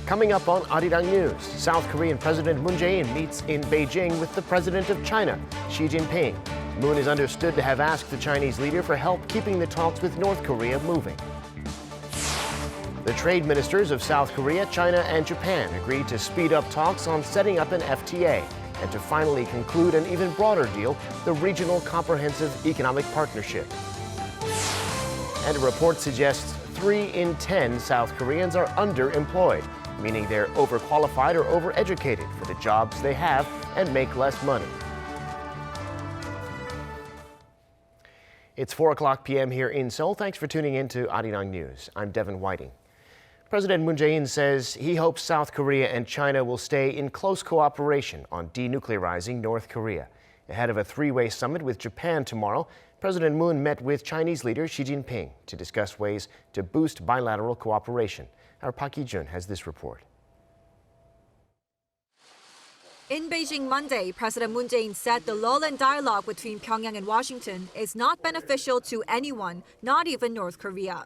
Coming up on Arirang News, South Korean President Moon Jae-in meets in Beijing with the President of China, Xi Jinping. Moon is understood to have asked the Chinese leader for help keeping the talks with North Korea moving. The trade ministers of South Korea, China, and Japan agreed to speed up talks on setting up an FTA and to finally conclude an even broader deal, the Regional Comprehensive Economic Partnership. And a report suggests 3 in 10 South Koreans are underemployed, meaning they're overqualified or overeducated for the jobs they have and make less money. It's 4:00 p.m. here in Seoul. Thanks for tuning in to Arirang News. I'm Devin Whiting. President Moon Jae-in says he hopes South Korea and China will stay in close cooperation on denuclearizing North Korea. Ahead of a 3-way summit with Japan tomorrow, President Moon met with Chinese leader Xi Jinping to discuss ways to boost bilateral cooperation. Our Park Hee-jun has this report. In Beijing Monday, President Moon Jae-in said the lull in dialogue between Pyongyang and Washington is not beneficial to anyone, not even North Korea.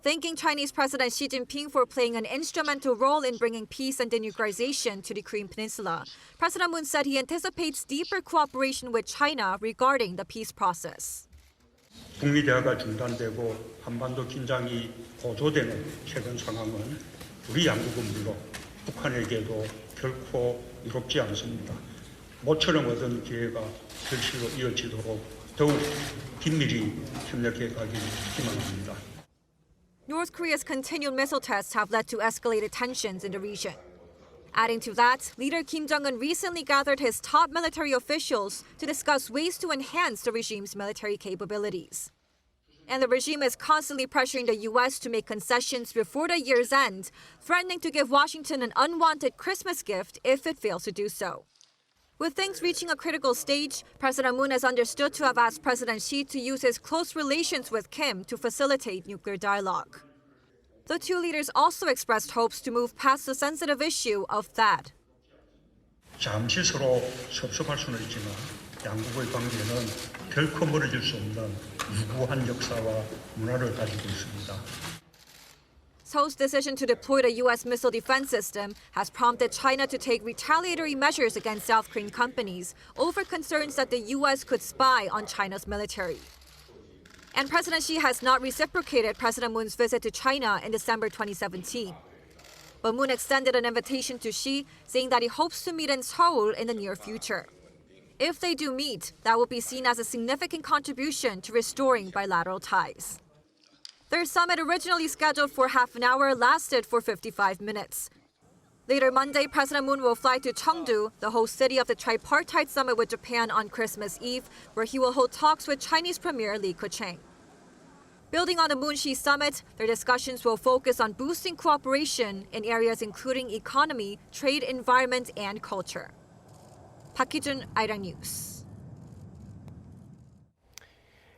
Thanking Chinese President Xi Jinping for playing an instrumental role in bringing peace and denuclearization to the Korean Peninsula, President Moon said he anticipates deeper cooperation with China regarding the peace process. 북미 대화가 중단되고 한반도 긴장이 고조되는 최근 상황은 우리 양국은 물론 북한에게도 결코 이롭지 않습니다. 모처럼 얻은 기회가 결실로 이어지도록 더욱 긴밀히 협력해 가기를 희망합니다. North Korea's continued missile tests have led to escalated tensions in the region. Adding to that, leader Kim Jong-un recently gathered his top military officials to discuss ways to enhance the regime's military capabilities. And the regime is constantly pressuring the U.S. to make concessions before the year's end, threatening to give Washington an unwanted Christmas gift if it fails to do so. With things reaching a critical stage, President Moon is understood to have asked President Xi to use his close relations with Kim to facilitate nuclear dialogue. The two leaders also expressed hopes to move past the sensitive issue of THAAD. 잠시 서로 섭섭할 수는 있지만 양국의 관계는 결코 멀어질 수 없는 유구한 역사와 문화를 가지고 있습니다. Seoul's decision to deploy the U.S. missile defense system has prompted China to take retaliatory measures against South Korean companies over concerns that the U.S. could spy on China's military. And President Xi has not reciprocated President Moon's visit to China in December 2017. But Moon extended an invitation to Xi, saying that he hopes to meet in Seoul in the near future. If they do meet, that will be seen as a significant contribution to restoring bilateral ties. Their summit, originally scheduled for half an hour, lasted for 55 minutes. Later Monday, President Moon will fly to Cheongdu, the host city of the tripartite summit with Japan on Christmas Eve, where he will hold talks with Chinese Premier Li Keqiang. Building on the Moon-Xi summit, their discussions will focus on boosting cooperation in areas including economy, trade, environment, and culture. Park Hee-jun, Arirang News.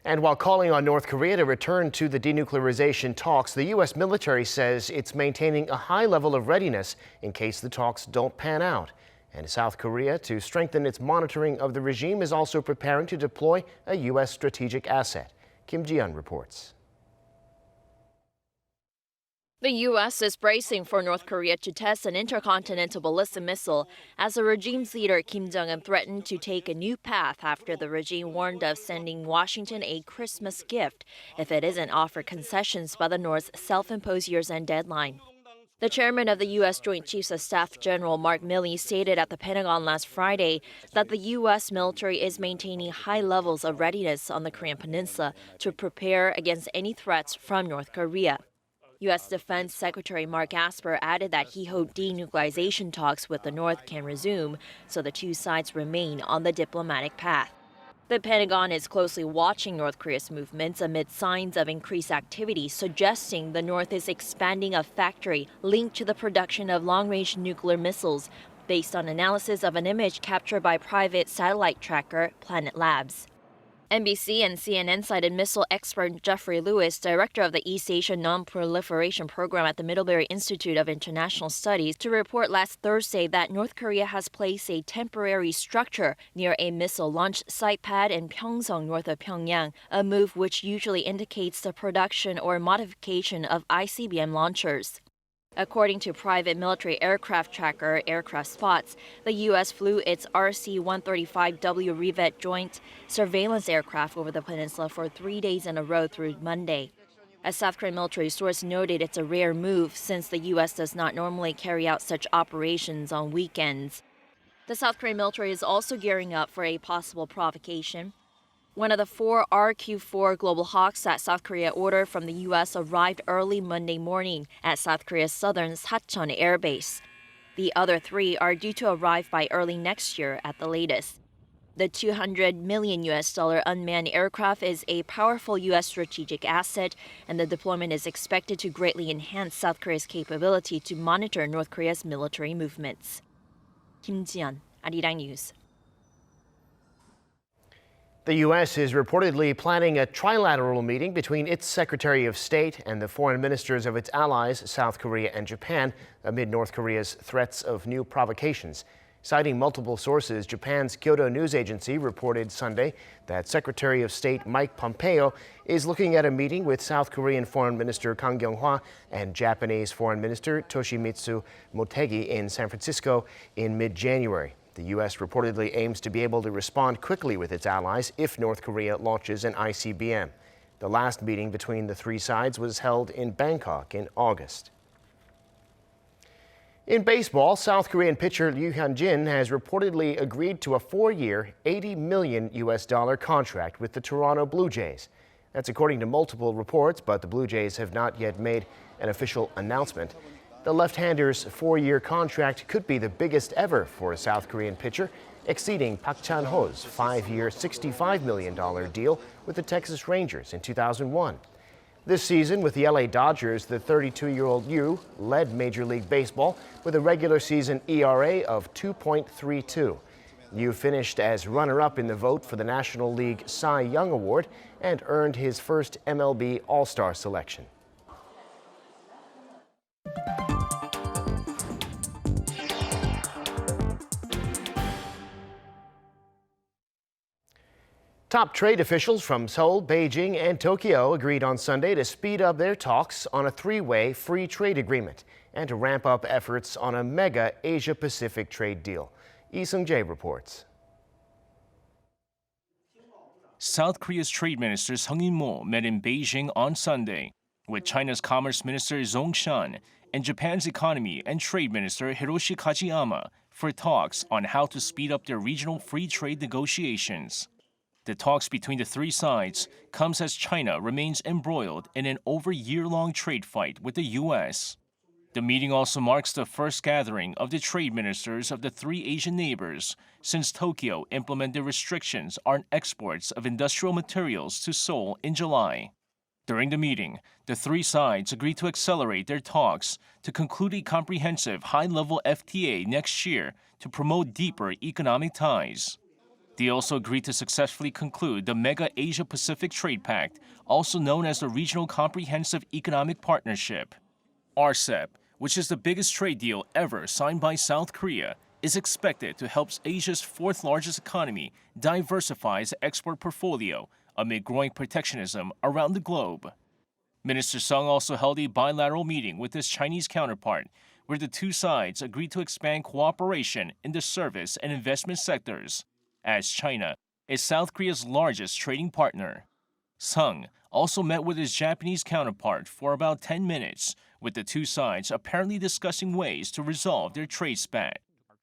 And while calling on North Korea to return to the denuclearization talks, the U.S. military says it's maintaining a high level of readiness in case the talks don't pan out. And South Korea, to strengthen its monitoring of the regime, is also preparing to deploy a U.S. strategic asset. Kim Ji-yeon reports. The U.S. is bracing for North Korea to test an intercontinental ballistic missile as the regime's leader Kim Jong-un threatened to take a new path after the regime warned of sending Washington a Christmas gift if it isn't offered concessions by the North's self-imposed year's-end deadline. The chairman of the U.S. Joint Chiefs of Staff General Mark Milley stated at the Pentagon last Friday that the U.S. military is maintaining high levels of readiness on the Korean Peninsula to prepare against any threats from North Korea. U.S. Defense Secretary Mark Esper added that he hoped denuclearization talks with the North can resume, so the two sides remain on the diplomatic path. The Pentagon is closely watching North Korea's movements amid signs of increased activity, suggesting the North is expanding a factory linked to the production of long-range nuclear missiles, based on analysis of an image captured by private satellite tracker Planet Labs. NBC and CNN cited missile expert Jeffrey Lewis, director of the East Asia Non-Proliferation Program at the Middlebury Institute of International Studies, to report last Thursday that North Korea has placed a temporary structure near a missile launch site pad in Pyeongseong, north of Pyongyang, a move which usually indicates the production or modification of ICBM launchers. According to private military aircraft tracker Aircraft Spots, the U.S. flew its RC-135W Revet joint surveillance aircraft over the peninsula for 3 days in a row through Monday. A South Korean military source noted it's a rare move since the U.S. does not normally carry out such operations on weekends. The South Korean military is also gearing up for a possible provocation. One of the 4 RQ-4 Global Hawks that South Korea ordered from the U.S. arrived early Monday morning at South Korea's southern Sachon Air Base. The other 3 are due to arrive by early next year at the latest. The $200 million unmanned aircraft is a powerful U.S. strategic asset, and the deployment is expected to greatly enhance South Korea's capability to monitor North Korea's military movements. Kim Ji-yeon, Arirang News. The U.S. is reportedly planning a trilateral meeting between its Secretary of State and the foreign ministers of its allies, South Korea and Japan, amid North Korea's threats of new provocations. Citing multiple sources, Japan's Kyodo News Agency reported Sunday that Secretary of State Mike Pompeo is looking at a meeting with South Korean Foreign Minister Kang Kyung-hwa and Japanese Foreign Minister Toshimitsu Motegi in San Francisco in mid-January. The U.S. reportedly aims to be able to respond quickly with its allies if North Korea launches an ICBM. The last meeting between the 3 sides was held in Bangkok in August. In baseball, South Korean pitcher Ryu Hyun-jin has reportedly agreed to a 4-year, $80 million contract with the Toronto Blue Jays. That's according to multiple reports, but the Blue Jays have not yet made an official announcement. The left-hander's 4-year contract could be the biggest ever for a South Korean pitcher, exceeding Park Chan-ho's 5-year, $65 million deal with the Texas Rangers in 2001. This season, with the LA Dodgers, the 32-year-old Ryu led Major League Baseball with a regular season ERA of 2.32. Ryu finished as runner-up in the vote for the National League Cy Young Award and earned his first MLB All-Star selection. Top trade officials from Seoul, Beijing, and Tokyo agreed on Sunday to speed up their talks on a 3-way free trade agreement and to ramp up efforts on a mega Asia-Pacific trade deal. Lee Seung-jae reports. South Korea's trade minister Sung In-mo met in Beijing on Sunday with China's Commerce Minister Zhongshan and Japan's Economy and Trade Minister Hiroshi Kajiyama for talks on how to speed up their regional free trade negotiations. The talks between the 3 sides comes as China remains embroiled in an over-year-long trade fight with the U.S. The meeting also marks the first gathering of the trade ministers of the 3 Asian neighbors since Tokyo implemented restrictions on exports of industrial materials to Seoul in July. During the meeting, the 3 sides agreed to accelerate their talks to conclude a comprehensive high-level FTA next year to promote deeper economic ties. They also agreed to successfully conclude the Mega Asia-Pacific Trade Pact, also known as the Regional Comprehensive Economic Partnership. RCEP, which is the biggest trade deal ever signed by South Korea, is expected to help Asia's 4th largest economy diversify its export portfolio amid growing protectionism around the globe. Minister Sung also held a bilateral meeting with his Chinese counterpart, where the 2 sides agreed to expand cooperation in the service and investment sectors, as China is South Korea's largest trading partner. Sung also met with his Japanese counterpart for about 10 minutes, with the 2 sides apparently discussing ways to resolve their trade spat.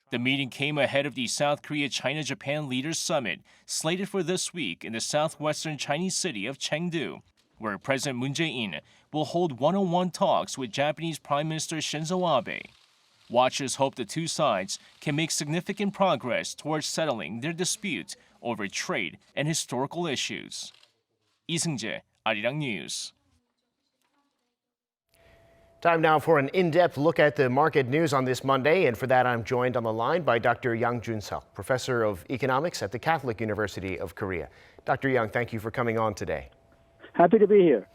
The meeting came ahead of the South Korea-China-Japan Leaders Summit, slated for this week in the southwestern Chinese city of Chengdu, where President Moon Jae-in will hold one-on-one talks with Japanese Prime Minister Shinzo Abe. Watchers hope the 2 sides can make significant progress towards settling their dispute over trade and historical issues. Lee Seung-jae, Arirang News. Time now for an in-depth look at the market news on this Monday, and for that I'm joined on the line by Dr. Yang Jun-seok, professor of economics at the Catholic University of Korea. Dr. Yang, thank you for coming on today. Happy to be here.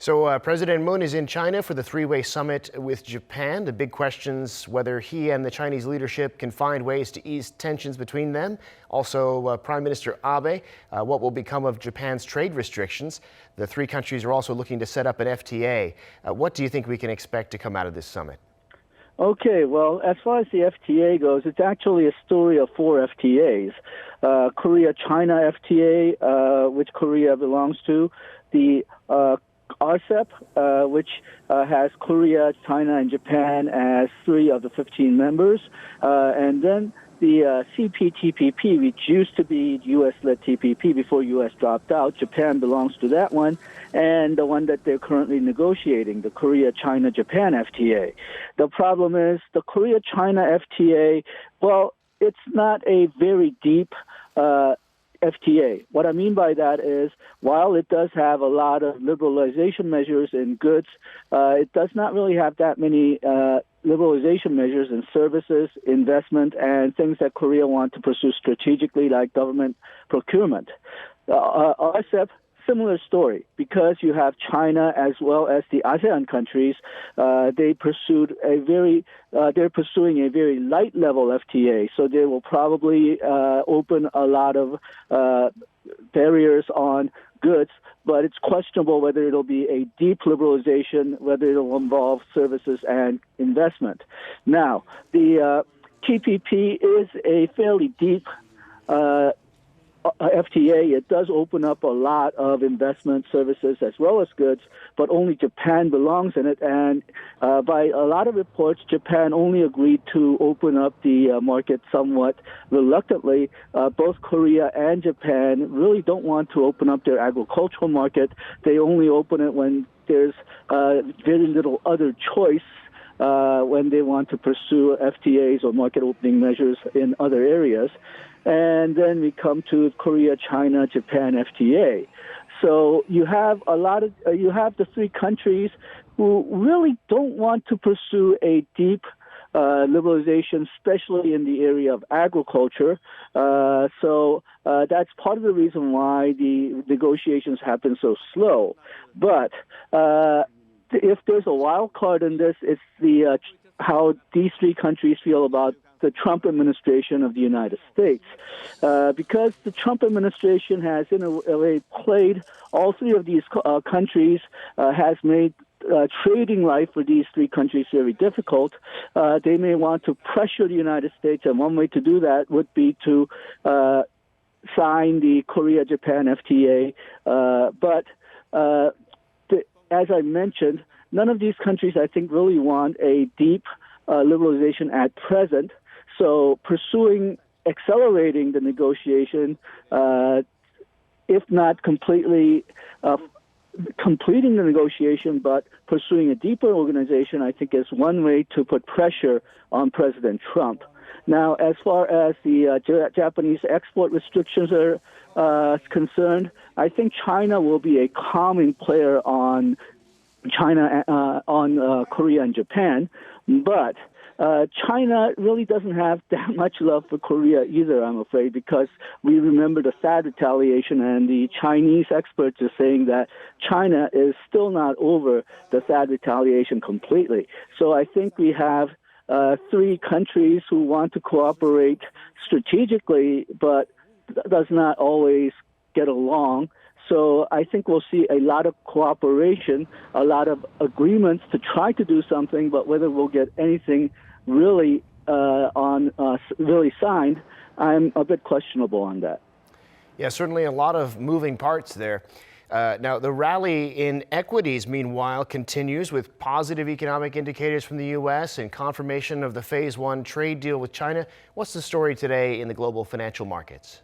So President Moon is in China for the 3-way summit with Japan. The big question's whether he and the Chinese leadership can find ways to ease tensions between them. Also, Prime Minister Abe, what will become of Japan's trade restrictions? The 3 countries are also looking to set up an FTA. What do you think we can expect to come out of this summit? Okay, well, as far as the FTA goes, it's actually a story of 4 FTAs. Korea-China FTA, which Korea belongs to, the RCEP, which has Korea, China, and Japan as 3 of the 15 members, and then the CPTPP, which used to be U.S.-led TPP before U.S. dropped out. Japan belongs to that one, and the one that they're currently negotiating, the Korea-China-Japan FTA. The problem is the Korea-China FTA, well, it's not a very deep FTA. What I mean by that is, while it does have a lot of liberalization measures in goods, it does not really have that many liberalization measures in services, investment, and things that Korea want to pursue strategically, like government procurement. RCEP, similar story, because you have China as well as the ASEAN countries. They're pursuing a very light level FTA, so they will probably open a lot of barriers on goods, but it's questionable whether it'll be a deep liberalization, whether it'll involve services and investment. Now, the TPP is a fairly deep FTA. It does open up a lot of investment, services, as well as goods, but only Japan belongs in it. And by a lot of reports, Japan only agreed to open up the market somewhat reluctantly. Both Korea and Japan really don't want to open up their agricultural market. They only open it when there's very little other choice, when they want to pursue FTAs or market opening measures in other areas. And then we come to Korea, China, Japan FTA. So you have the 3 countries who really don't want to pursue a deep liberalization, especially in the area of agriculture. So that's part of the reason why the negotiations have been so slow. But if there's a wild card in this, it's how these 3 countries feel about the Trump administration of the United States. Because the Trump administration has, in a way, played all 3 of these countries, has made trading life for these 3 countries very difficult. They may want to pressure the United States, and one way to do that would be to sign the Korea-Japan FTA. But as I mentioned, none of these countries, I think, really want a deep liberalization at present. So accelerating the negotiation, if not completely completing the negotiation, but pursuing a deeper organization, I think is one way to put pressure on President Trump. Now, as far as the Japanese export restrictions are concerned, I think China will be a calming player on Korea and Japan, but China really doesn't have that much love for Korea either, I'm afraid, because we remember the THAAD retaliation, and the Chinese experts are saying that China is still not over the THAAD retaliation completely. So I think we have 3 countries who want to cooperate strategically, but does not always get along. So I think we'll see a lot of cooperation, a lot of agreements to try to do something, but whether we'll get anything really really signed, I'm a bit questionable on that. Yeah, certainly a lot of moving parts there. Now, the rally in equities, meanwhile, continues with positive economic indicators from the U.S. and confirmation of the Phase 1 trade deal with China. What's the story today in the global financial markets?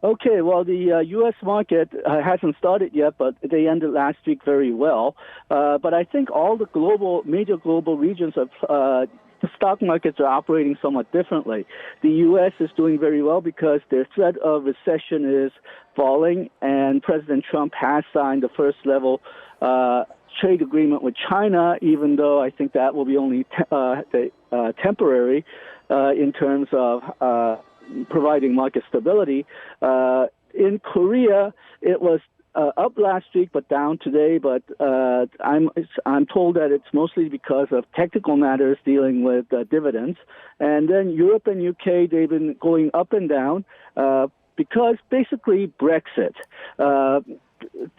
Okay, well, the U.S. market hasn't started yet, but they ended last week very well. But I think all the major global regions of the stock markets are operating somewhat differently. The U.S. is doing very well because their threat of recession is falling, and President Trump has signed the first level trade agreement with China, even though I think that will be only temporary in terms of providing market stability. In Korea, it was up last week, but down today. But I'm told that it's mostly because of technical matters dealing with dividends. And then Europe and UK, they've been going up and down because basically Brexit.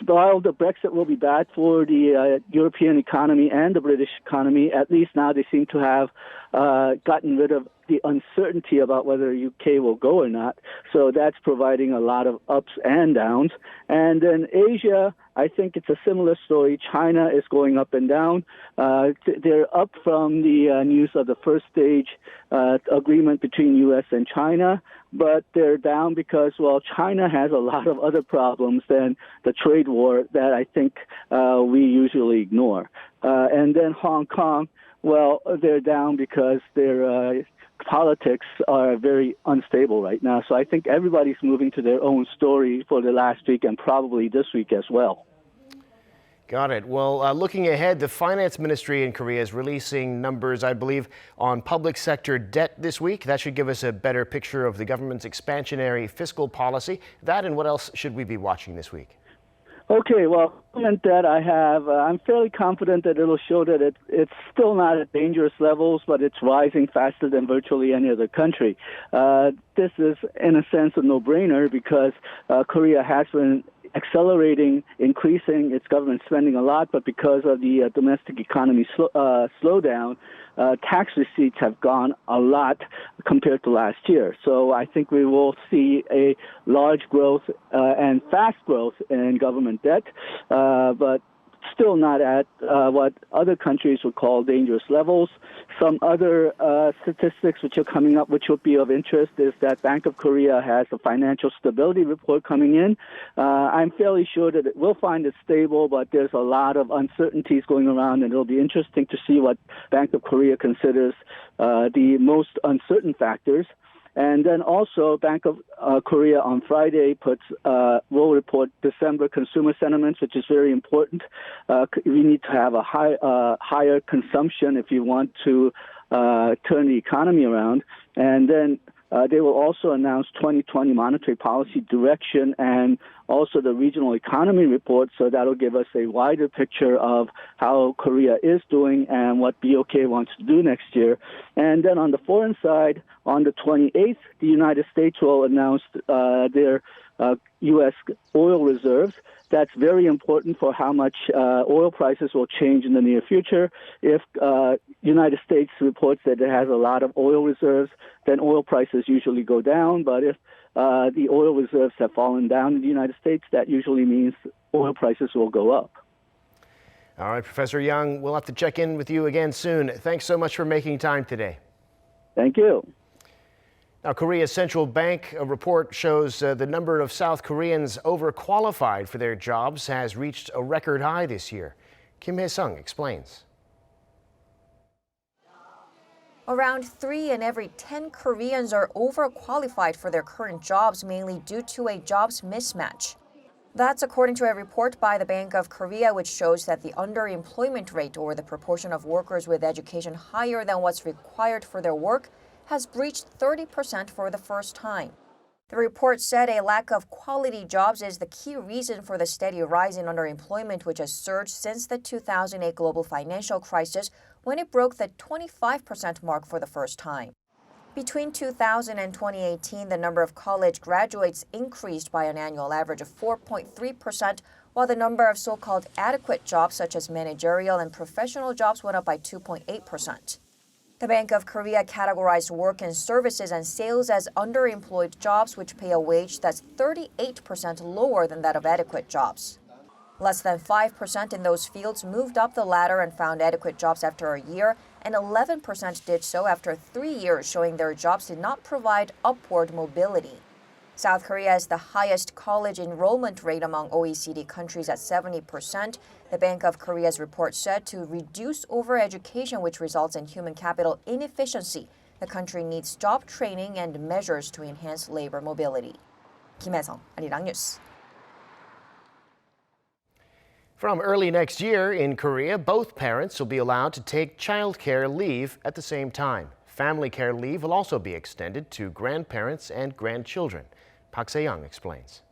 while the Brexit will be bad for the European economy and the British economy, at least now they seem to have gotten rid of the uncertainty about whether UK will go or not. So that's providing a lot of ups and downs. And then Asia, I think it's a similar story. China is going up and down. They're up from the news of the first stage agreement between U.S. and China, but they're down because, well, China has a lot of other problems than the trade war that I think we usually ignore. And then Hong Kong, well, they're down because their politics are very unstable right now. So I think everybody's moving to their own story for the last week and probably this week as well. Got it. Well, looking ahead, the finance ministry in Korea is releasing numbers, I believe, on public sector debt this week. That should give us a better picture of the government's expansionary fiscal policy. That and what else should we be watching this week? Okay, well, comment that I have, I'm fairly confident that it'll show that it's still not at dangerous levels, but it's rising faster than virtually any other country. This is, in a sense, a no-brainer because Korea has been accelerating, increasing its government spending a lot, but because of the domestic economy slowdown, tax receipts have gone a lot compared to last year. So I think we will see a large growth and fast growth in government debt, but still not at what other countries would call dangerous levels. Some other statistics which are coming up, which would be of interest, is that Bank of Korea has a financial stability report coming in. I'm fairly sure that it will find it stable, but there's a lot of uncertainties going around, and it'll be interesting to see what Bank of Korea considers the most uncertain factors. And then also, Bank of Korea on Friday will report December consumer sentiments, which is very important. We need to have a higher consumption if you want to turn the economy around. And then they will also announce 2020 monetary policy direction and also the regional economy report, so that'll give us a wider picture of how Korea is doing and what BOK wants to do next year. And then on the foreign side, on the 28th, the United States will announce their U.S. oil reserves. That's very important for how much oil prices will change in the near future. If United States reports that it has a lot of oil reserves, then oil prices usually go down. But if the oil reserves have fallen down in the United States, that usually means oil prices will go up. All right, Professor Young, we'll have to check in with you again soon. Thanks so much for making time today. Thank you. Now, Korea's central bank report shows the number of South Koreans overqualified for their jobs has reached a record high this year. Kim Hae-sung explains. Around 3 in every 10 Koreans are overqualified for their current jobs, mainly due to a jobs mismatch. That's according to a report by the Bank of Korea, which shows that the underemployment rate, or the proportion of workers with education higher than what's required for their work, has breached 30% for the first time. The report said a lack of quality jobs is the key reason for the steady rise in underemployment, which has surged since the 2008 global financial crisis, when it broke the 25% mark for the first time. Between 2000 and 2018, the number of college graduates increased by an annual average of 4.3%, while the number of so-called adequate jobs, such as managerial and professional jobs, went up by 2.8%. The Bank of Korea categorized work and services and sales as underemployed jobs, which pay a wage that's 38% lower than that of adequate jobs. Less than 5% in those fields moved up the ladder and found adequate jobs after a year, and 11% did so after 3 years, showing their jobs did not provide upward mobility. South Korea has the highest college enrollment rate among OECD countries at 70%. The Bank of Korea's report said to reduce overeducation, which results in human capital inefficiency, the country needs job training and measures to enhance labor mobility. Kim Hae-sung, Arirang News. From early next year in Korea, both parents will be allowed to take childcare leave at the same time. Family care leave will also be extended to grandparents and grandchildren. Park Se-young explains.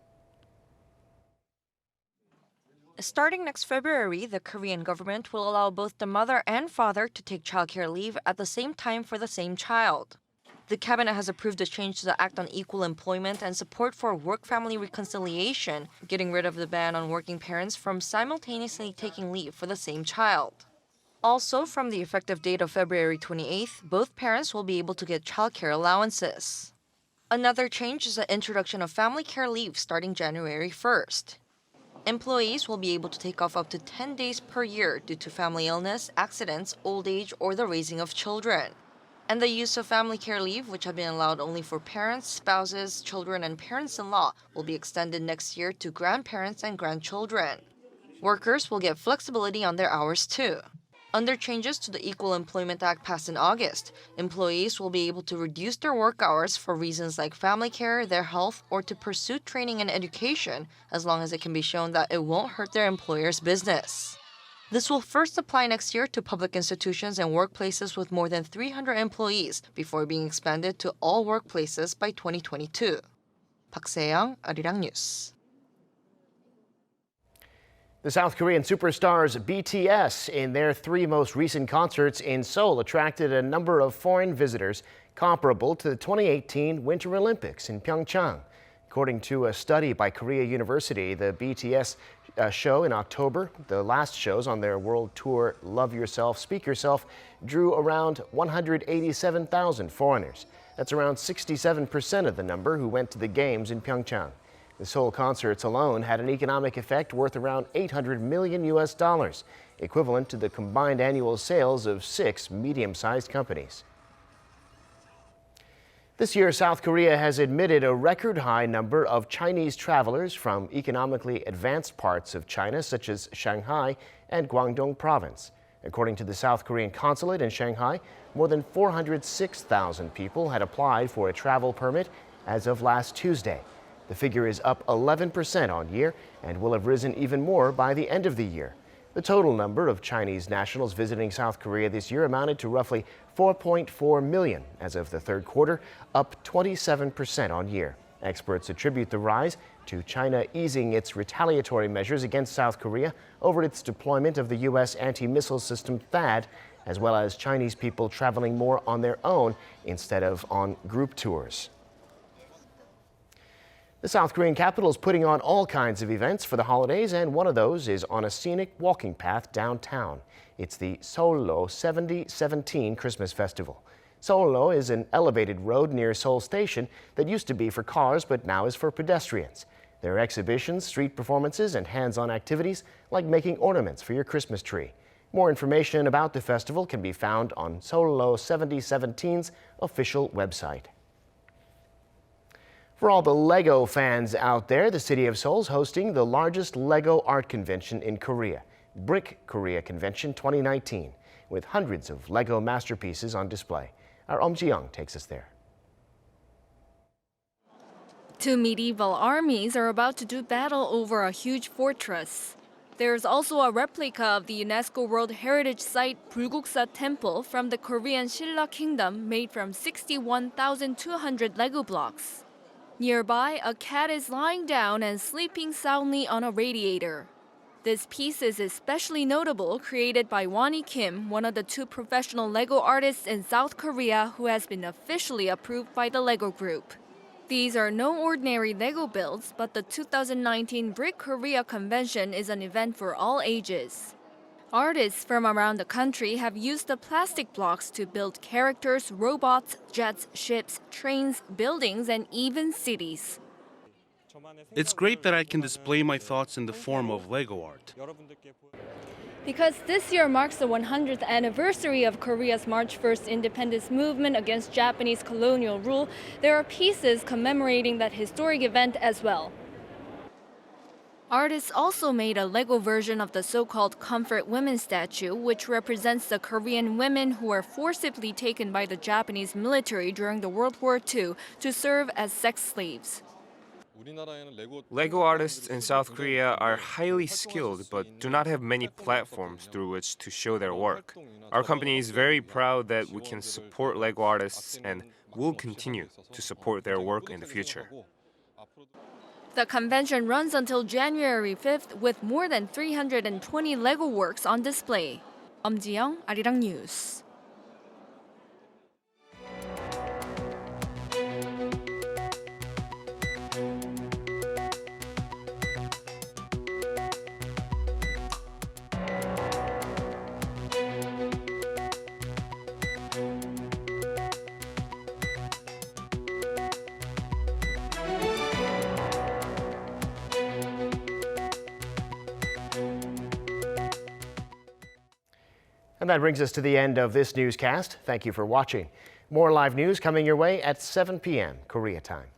Starting next February, the Korean government will allow both the mother and father to take childcare leave at the same time for the same child. The cabinet has approved a change to the Act on Equal Employment and Support for Work-Family Reconciliation, getting rid of the ban on working parents from simultaneously taking leave for the same child. Also, from the effective date of February 28th, both parents will be able to get childcare allowances. Another change is the introduction of family care leave starting January 1st. Employees will be able to take off up to 10 days per year due to family illness, accidents, old age, or the raising of children. And the use of family care leave, which had been allowed only for parents, spouses, children, and parents-in-law, will be extended next year to grandparents and grandchildren. Workers will get flexibility on their hours too. Under changes to the Equal Employment Act passed in August, employees will be able to reduce their work hours for reasons like family care, their health, or to pursue training and education, as long as it can be shown that it won't hurt their employer's business. This will first apply next year to public institutions and workplaces with more than 300 employees before being expanded to all workplaces by 2022. Park Se-young, Arirang News. The South Korean superstars BTS in their 3 most recent concerts in Seoul attracted a number of foreign visitors comparable to the 2018 Winter Olympics in Pyeongchang. According to a study by Korea University, the BTS show in October, the last shows on their world tour Love Yourself, Speak Yourself, drew around 187,000 foreigners. That's around 67% of the number who went to the games in Pyeongchang. The Seoul concerts alone had an economic effect worth around $800 million, equivalent to the combined annual sales of 6 medium-sized companies. This year, South Korea has admitted a record high number of Chinese travelers from economically advanced parts of China, such as Shanghai and Guangdong province. According to the South Korean consulate in Shanghai, more than 406,000 people had applied for a travel permit as of last Tuesday. The figure is up 11% on year and will have risen even more by the end of the year. The total number of Chinese nationals visiting South Korea this year amounted to roughly 4.4 million as of the third quarter, up 27% on year. Experts attribute the rise to China easing its retaliatory measures against South Korea over its deployment of the U.S. anti-missile system THAAD, as well as Chinese people traveling more on their own instead of on group tours. The South Korean capital is putting on all kinds of events for the holidays, and one of those is on a scenic walking path downtown. It's the Seoullo 7017 Christmas Festival. Seoullo is an elevated road near Seoul Station that used to be for cars but now is for pedestrians. There are exhibitions, street performances, and hands-on activities like making ornaments for your Christmas tree. More information about the festival can be found on Seoullo 7017's official website. For all the Lego fans out there, the city of Seoul is hosting the largest Lego art convention in Korea, BRICKOREA Convention 2019, with hundreds of Lego masterpieces on display. Our Ji-young takes us there. 2 medieval armies are about to do battle over a huge fortress. There's also a replica of the UNESCO World Heritage Site Bulguksa Temple from the Korean Silla Kingdom made from 61,200 Lego blocks. Nearby, a cat is lying down and sleeping soundly on a radiator. This piece is especially notable, created by Won-hee Kim, one of the 2 professional Lego artists in South Korea who has been officially approved by the Lego Group. These are no ordinary Lego builds, but the 2019 BRICKOREA Convention is an event for all ages. Artists from around the country have used the plastic blocks to build characters, robots, jets, ships, trains, buildings, and even cities. It's great that I can display my thoughts in the form of Lego art. Because this year marks the 100th anniversary of Korea's March 1st independence movement against Japanese colonial rule, there are pieces commemorating that historic event as well. Artists also made a Lego version of the so-called Comfort Women statue, which represents the Korean women who were forcibly taken by the Japanese military during the World War II to serve as sex slaves. Lego artists in South Korea are highly skilled but do not have many platforms through which to show their work. Our company is very proud that we can support Lego artists and will continue to support their work in the future. The convention runs until January 5th with more than 320 Lego works on display. Ji-young, Arirang News. And that brings us to the end of this newscast. Thank you for watching. More live news coming your way at 7 p.m. Korea time.